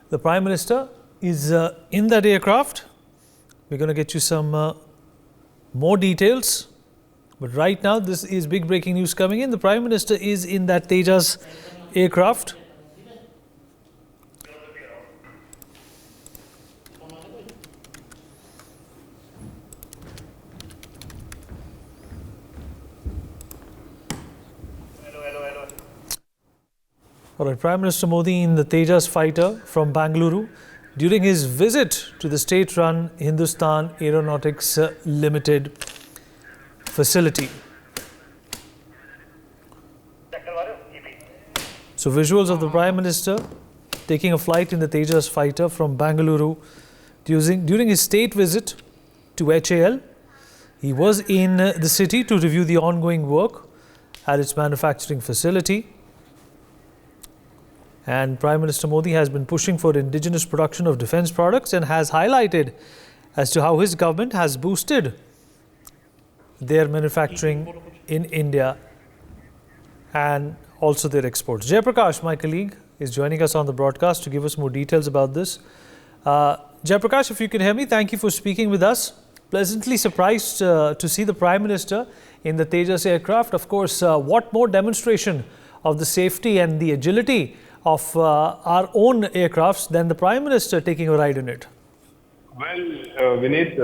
The Prime Minister is in that aircraft. We're going to get you some more details. But right now, this is big breaking news coming in. The Prime Minister is in that Tejas aircraft. All right, Prime Minister Modi in the Tejas fighter from Bengaluru during his visit to the state-run Hindustan Aeronautics Limited facility. So visuals of the Prime Minister taking a flight in the Tejas fighter from Bengaluru during his state visit to HAL. He was in the city to review the ongoing work at its manufacturing facility. And Prime Minister Modi has been pushing for indigenous production of defence products and has highlighted as to how his government has boosted their manufacturing in India and also their exports. Jayaprakash, my colleague, is joining us on the broadcast to give us more details about this. Jayaprakash, if you can hear me, thank you for speaking with us. Pleasantly surprised to see the Prime Minister in the Tejas aircraft. Of course, what more demonstration of the safety and the agility of our own aircrafts than the Prime Minister taking a ride in it? Well, Vineet,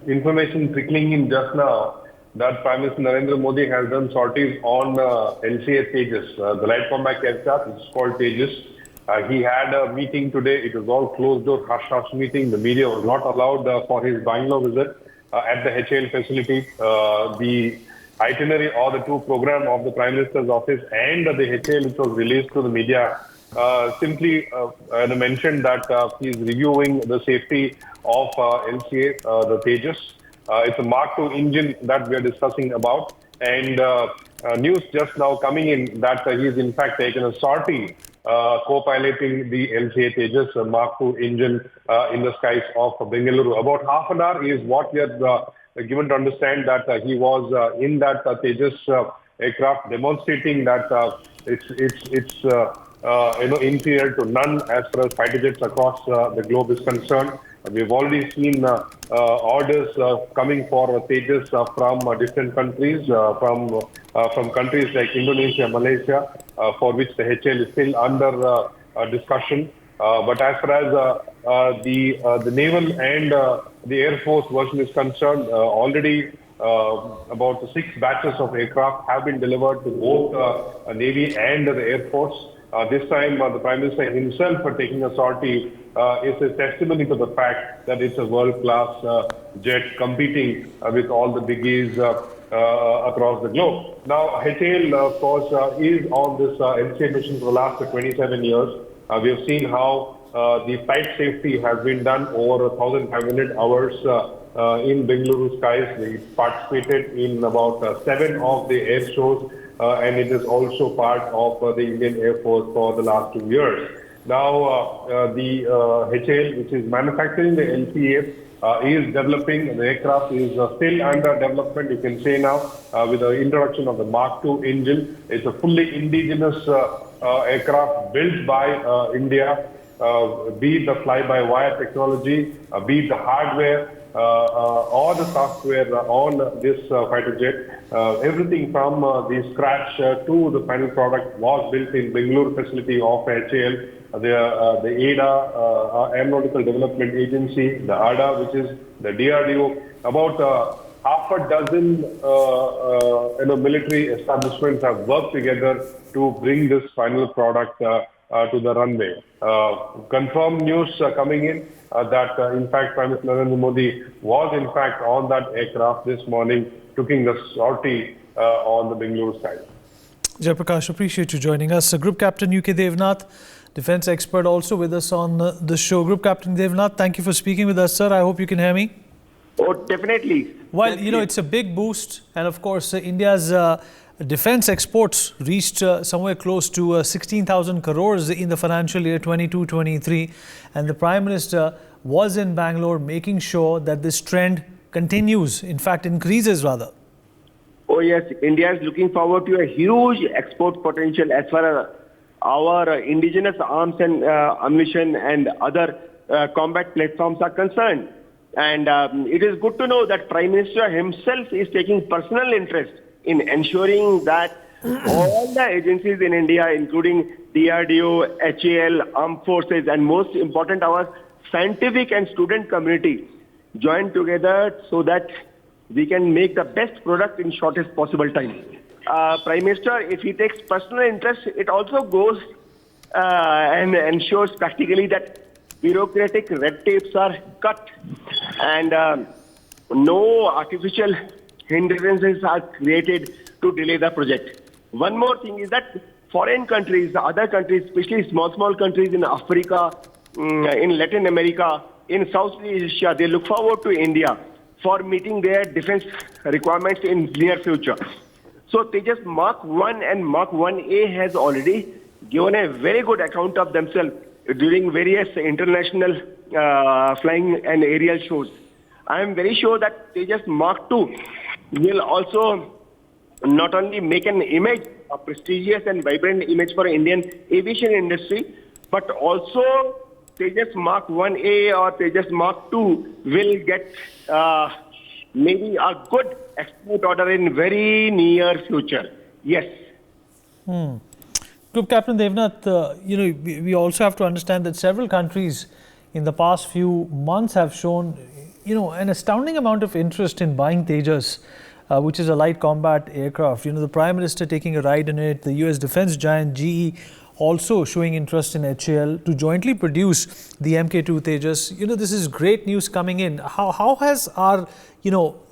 information trickling in just now that Prime Minister Narendra Modi has done sorties on LCA Tejas, the light combat aircraft. It's called Tejas. He had a meeting today. It was all closed door, hush-hush meeting. The media was not allowed for his Bangalore visit at the HAL facility. The itinerary or the tour program of the Prime Minister's office and the HAL, which was released to the media, simply mentioned that he is reviewing the safety of LCA, the Tejas. It's a Mark II engine that we are discussing about. And news just now coming in that he's in fact taken a sortie co-piloting the LCA Tejas Mark II engine in the skies of Bengaluru. About half an hour is what we are given to understand that he was in that Tejas aircraft, demonstrating that it's inferior to none as far as fighter jets across the globe is concerned. We've already seen orders coming for Tejas from different countries, from countries like Indonesia, Malaysia, for which the HAL is still under discussion. But as far as the naval and the Air Force version is concerned, already about 6 batches of aircraft have been delivered to both Navy and the Air Force. This time, the Prime Minister himself for taking a sortie is a testimony to the fact that it's a world-class jet competing with all the biggies across the globe. Now, HAL, of course, is on this LCA mission for the last 27 years. We have seen how the flight safety has been done over 1,500 hours in Bengaluru skies. We participated in about 7 of the air shows, and it is also part of the Indian Air Force for the last 2 years. Now, the HAL, which is manufacturing the LCA, is developing. The aircraft is still under development, you can say now, with the introduction of the Mark II engine. It's a fully indigenous aircraft built by India, be it the fly-by-wire technology, be it the hardware, or the software on this fighter jet. Everything from the scratch to the final product was built in Bengaluru facility of HAL. The ADA, Aeronautical Development Agency, the ADA, which is the DRDO, about half a dozen military establishments have worked together to bring this final product to the runway. Confirmed news coming in that in fact Prime Minister Narendra Modi was in fact on that aircraft this morning, taking the sortie on the Bengaluru side. Jayaprakash, appreciate you joining us. Group Captain UK Devnath, defense expert, also with us on the show. Group Captain Devnath, thank you for speaking with us, sir. I hope you can hear me. Oh, definitely. Well, you know, it's a big boost. And of course, India's defense exports reached somewhere close to 16,000 crores in the financial year 22-23. And the Prime Minister was in Bangalore making sure that this trend continues, in fact, increases rather. Oh yes, India is looking forward to a huge export potential as far as our indigenous arms and ammunition and other combat platforms are concerned. And it is good to know that Prime Minister himself is taking personal interest in ensuring that all the agencies in India, including DRDO, HAL, Armed Forces, and most important, our scientific and student community, join together so that we can make the best product in shortest possible time. Prime Minister, if he takes personal interest, it also goes and ensures practically that bureaucratic red tapes are cut and no artificial hindrances are created to delay the project. One more thing is that foreign countries, other countries, especially small countries in Africa, in Latin America, in Southeast Asia, they look forward to India for meeting their defense requirements in near future. So Tejas Mark 1 and Mark 1A has already given a very good account of themselves during various international flying and aerial shows. I am very sure that Tejas Mark 2 will also not only make an image, a prestigious and vibrant image for Indian aviation industry, but also Tejas Mark 1A or Tejas Mark 2 will get maybe a good export order in very near future. Yes. Group Captain Devnath, we also have to understand that several countries in the past few months have shown, an astounding amount of interest in buying Tejas, which is a light combat aircraft. The Prime Minister taking a ride in it, the US defense giant GE also showing interest in HAL to jointly produce the Mk2 Tejas. This is great news coming in. How has our,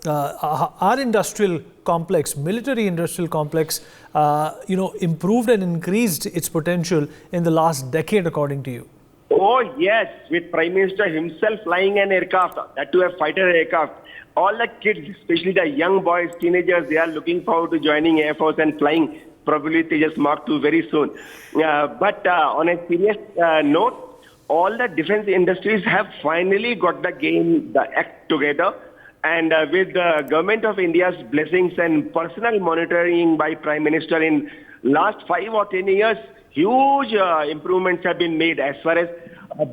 our industrial complex, military industrial complex, improved and increased its potential in the last decade, according to you? Oh, yes, with Prime Minister himself flying an aircraft, that too a fighter aircraft. All the kids, especially the young boys, teenagers, they are looking forward to joining Air Force and flying probably Tejas Mark II very soon. But on a serious note, all the defense industries have finally got the act together. And with the government of India's blessings and personal monitoring by Prime Minister in last 5 or 10 years, huge improvements have been made as far as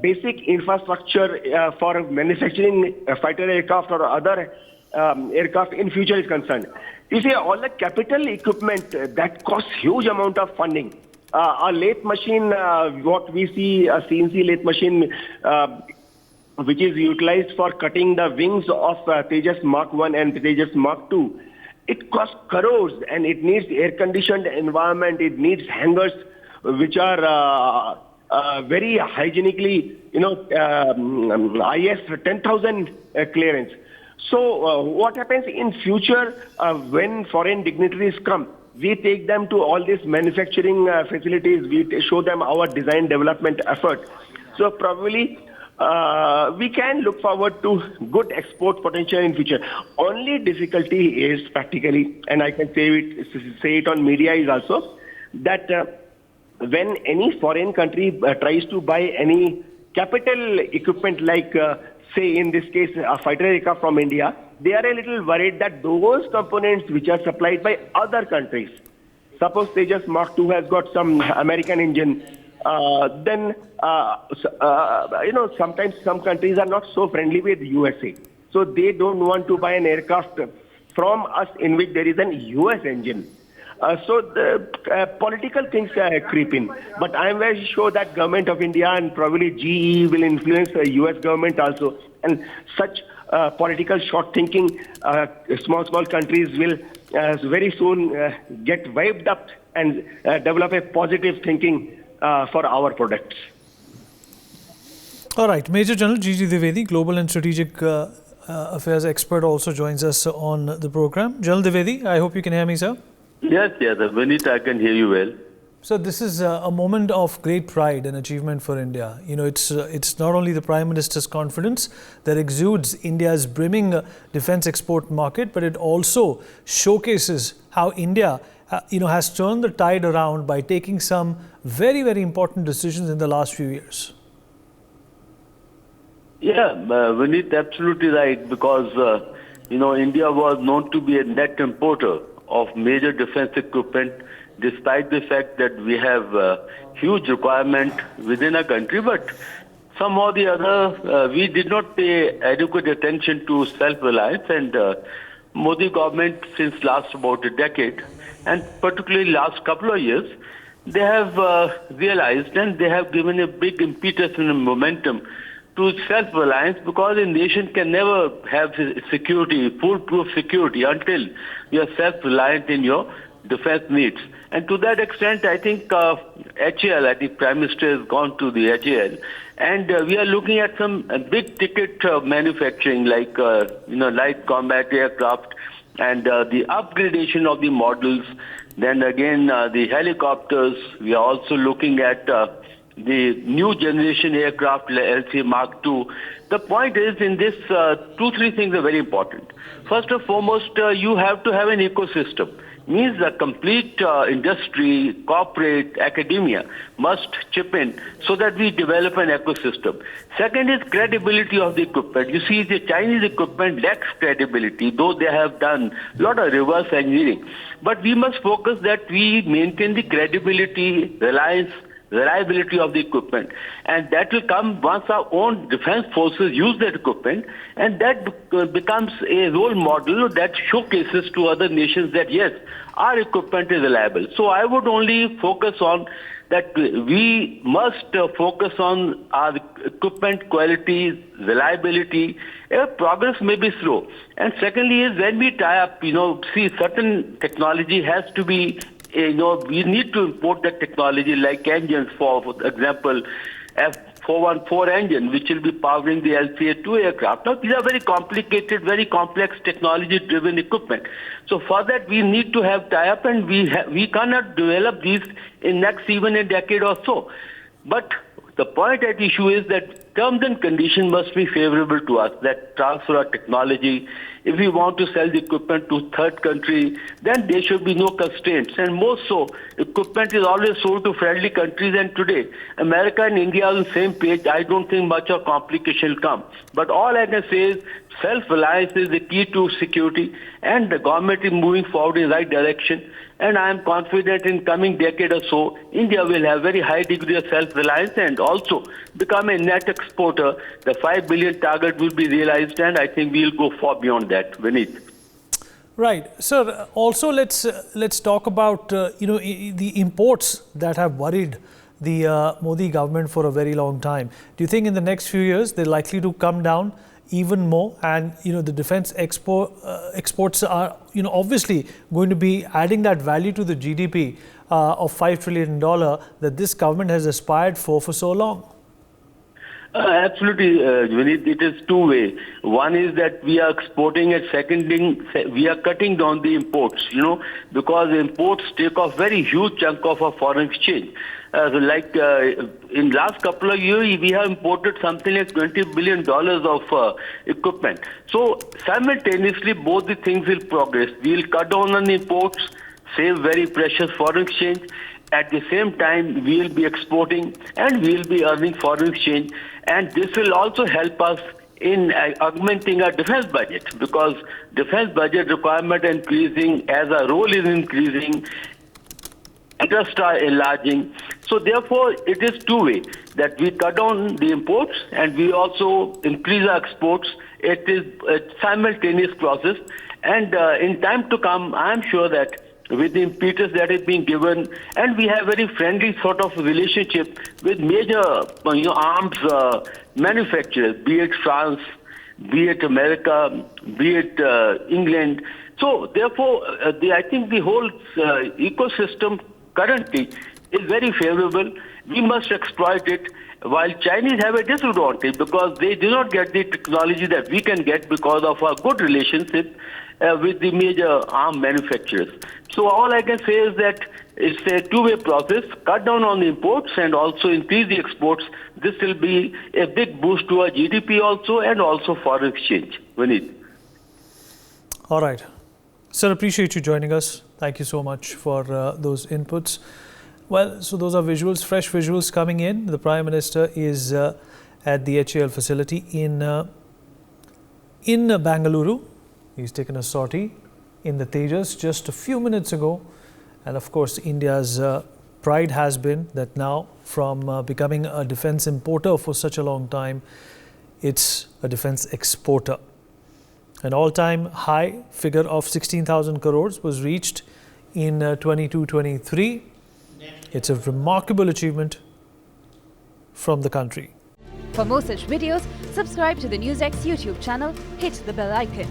basic infrastructure for manufacturing fighter aircraft or other aircraft in future is concerned. You see, all the capital equipment that costs huge amount of funding. A lathe machine, what we see, a CNC lathe machine, which is utilized for cutting the wings of Tejas Mark 1 and Tejas Mark 2, it costs crores and it needs air-conditioned environment. It needs hangars which are very hygienically, IS 10,000 clearance. So what happens in future when foreign dignitaries come? We take them to all these manufacturing facilities. We show them our design development effort. So probably we can look forward to good export potential in future. Only difficulty is practically, and I can say it on media is also, that when any foreign country tries to buy any capital equipment like say in this case a fighter aircraft from India, they are a little worried that those components which are supplied by other countries, suppose Tejas Mark II has got some American engine, then sometimes some countries are not so friendly with USA. So they don't want to buy an aircraft from us in which there is an US engine. So the political things creep in. But I am very sure that government of India and probably GE will influence the US government also. And such political short thinking, small countries will very soon get wiped up and develop a positive thinking for our products. All right. Major General G.G. Dwivedi, Global and Strategic Affairs expert, also joins us on the program. General Dwivedi, I hope you can hear me, sir. Yes, Vinit, I can hear you well. So this is a moment of great pride and achievement for India. It's not only the Prime Minister's confidence that exudes India's brimming defense export market, but it also showcases how India has turned the tide around by taking some very, very important decisions in the last few years. Yeah, Vinit, absolutely right, because, India was known to be a net importer of major defense equipment despite the fact that we have huge requirement within our country, but somehow or the other, we did not pay adequate attention to self-reliance, and Modi government since last about a decade, and particularly last couple of years, they have realized and they have given a big impetus and a momentum to self-reliance, because a nation can never have security, foolproof security, until you are self-reliant in your defense needs. And to that extent, I think HAL, I think Prime Minister has gone to the HAL, and we are looking at some big ticket manufacturing like light combat aircraft and the upgradation of the models. Then again, the helicopters. We are also looking at the new generation aircraft, LC Mark II. The point is, in this, 2-3 things are very important. First and foremost, you have to have an ecosystem. Means the complete industry, corporate, academia must chip in so that we develop an ecosystem. Second is credibility of the equipment. You see, the Chinese equipment lacks credibility, though they have done a lot of reverse engineering. But we must focus that we maintain the credibility, reliability of the equipment, and that will come once our own defense forces use that equipment, and that becomes a role model that showcases to other nations that yes, our equipment is reliable. So I would only focus on that we must focus on our equipment quality, reliability. Progress may be slow. And secondly is when we tie up, see, certain technology has to be, we need to import that technology like engines, for example, F414 engine, which will be powering the LCA-2 aircraft. Now, these are very complicated, very complex technology-driven equipment. So for that, we need to have tie-up, and we cannot develop these in next even a decade or so. But the point at issue is that terms and conditions must be favorable to us, that transfer our technology. If we want to sell the equipment to third country, then there should be no constraints. And more so, equipment is always sold to friendly countries, and today, America and India are on the same page. I don't think much of complication will come. But all I can say is self-reliance is the key to security, and the government is moving forward in the right direction. And I am confident in coming decade or so, India will have very high degree of self-reliance and also become a net exporter. The 5 billion target will be realized, and I think we will go far beyond that. Vineet. Right, sir. Also, let's talk about the imports that have worried the Modi government for a very long time. Do you think in the next few years they're likely to come down even more, and the defense exports are obviously going to be adding that value to the GDP of $5 trillion that this government has aspired for so long? Absolutely, Vineet. It is two-way. One is that we are exporting, and secondly, we are cutting down the imports, because imports take off very huge chunk of our foreign exchange. In last couple of years, we have imported something like $20 billion of equipment. So simultaneously, both the things will progress. We will cut down on imports, save very precious foreign exchange. At the same time, we will be exporting and we will be earning foreign exchange. And this will also help us in augmenting our defense budget, because defense budget requirement are increasing as our role is increasing, interests are enlarging. So therefore, it is two-way, that we cut down the imports and we also increase our exports. It is a simultaneous process. And in time to come, I am sure that with the impetus that is being given, and we have very friendly sort of relationship with major arms manufacturers, be it France, be it America, be it England. So therefore, I think the whole ecosystem currently is very favorable. We must exploit it, while Chinese have a disadvantage because they do not get the technology that we can get because of our good relationship with the major arm manufacturers. So all I can say is that it's a two-way process. Cut down on the imports and also increase the exports. This will be a big boost to our GDP also, and also foreign exchange. Vineet. All right. Sir, appreciate you joining us. Thank you so much for those inputs. Well, so those are visuals, fresh visuals coming in. The Prime Minister is at the HAL facility in Bangalore. He's taken a sortie in the Tejas just a few minutes ago, And of course, India's pride has been that now, from becoming a defense importer for such a long time, it's a defense exporter. An all-time high figure of 16,000 crores was reached in 22-23. It's a remarkable achievement from the country. For more such videos, subscribe to the NewsX YouTube channel, hit the bell icon.